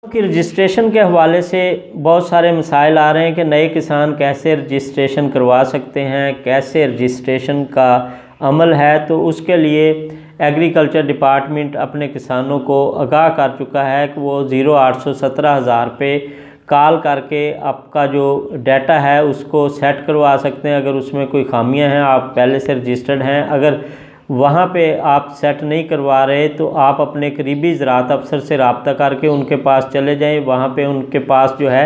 कि रजिस्ट्रेशन के हवाले से बहुत सारे मसाइल आ रहे हैं कि नए किसान कैसे रजिस्ट्रेशन करवा सकते हैं, कैसे रजिस्ट्रेशन का अमल है। तो उसके लिए एग्रीकल्चर डिपार्टमेंट अपने किसानों को आगाह कर चुका है कि वो 0817,000 पे कॉल करके आपका जो डाटा है उसको सेट करवा सकते हैं। अगर उसमें कोई खामियां हैं, आप पहले से रजिस्टर्ड हैं, अगर वहाँ पे आप सेट नहीं करवा रहे तो आप अपने करीबी ज़राअत अफसर से रब्ता करके उनके पास चले जाएं। वहाँ पे उनके पास जो है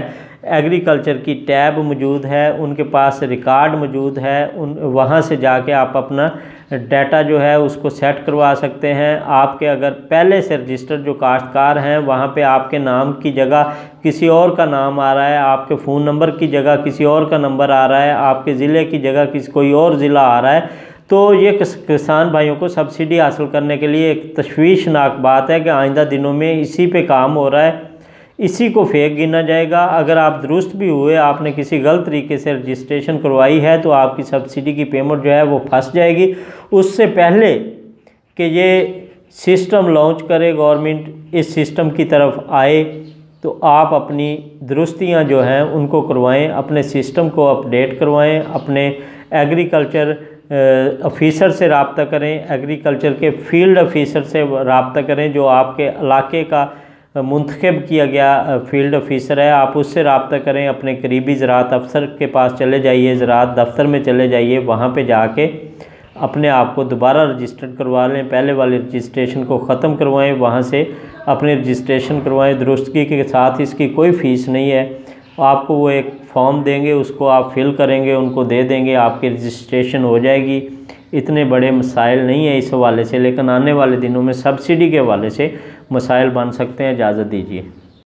एग्रीकल्चर की टैब मौजूद है, उनके पास रिकॉर्ड मौजूद है, वहाँ से जाके आप अपना डाटा जो है उसको सेट करवा सकते हैं। आपके अगर पहले से रजिस्टर्ड जो काश्तकार हैं वहाँ पे आपके नाम की जगह किसी और का नाम आ रहा है, आपके फ़ोन नंबर की जगह किसी और का नंबर आ रहा है, आपके ज़िले की जगह कोई और ज़िला आ रहा है, तो ये किसान भाइयों को सब्सिडी हासिल करने के लिए एक तशवीशनाक बात है कि आइंदा दिनों में इसी पे काम हो रहा है, इसी को फेक गिना जाएगा। अगर आप दुरुस्त भी हुए, आपने किसी गलत तरीके से रजिस्ट्रेशन करवाई है तो आपकी सब्सिडी की पेमेंट जो है वो फंस जाएगी। उससे पहले कि ये सिस्टम लॉन्च करे गवर्नमेंट, इस सिस्टम की तरफ आए, तो आप अपनी दुरुस्तियाँ जो हैं उनको करवाएं, अपने सिस्टम को अपडेट करवाएं, अपने एग्रीकल्चर ऑफिसर से रब्ता करें, एग्रीकल्चर के फील्ड ऑफिसर से रब्ता करें जो आपके इलाके का मुंतखब किया गया फील्ड ऑफिसर है, आप उससे रब्ता करें। अपने करीबी ज़राअत अफसर के पास चले जाइए, ज़राअत दफ्तर में चले जाइए, वहाँ पे जाके अपने आप को दोबारा रजिस्टर्ड करवा लें, पहले वाले रजिस्ट्रेशन को ख़त्म करवाएं, वहाँ से अपने रजिस्ट्रेशन करवाएं दुरुस्तगी के साथ। इसकी कोई फ़ीस नहीं है, आपको वो एक फॉर्म देंगे, उसको आप फिल करेंगे, उनको दे देंगे, आपकी रजिस्ट्रेशन हो जाएगी। इतने बड़े मसाइल नहीं है इस हवाले से, लेकिन आने वाले दिनों में सब्सिडी के हवाले से मसाइल बन सकते हैं। इजाज़त दीजिए।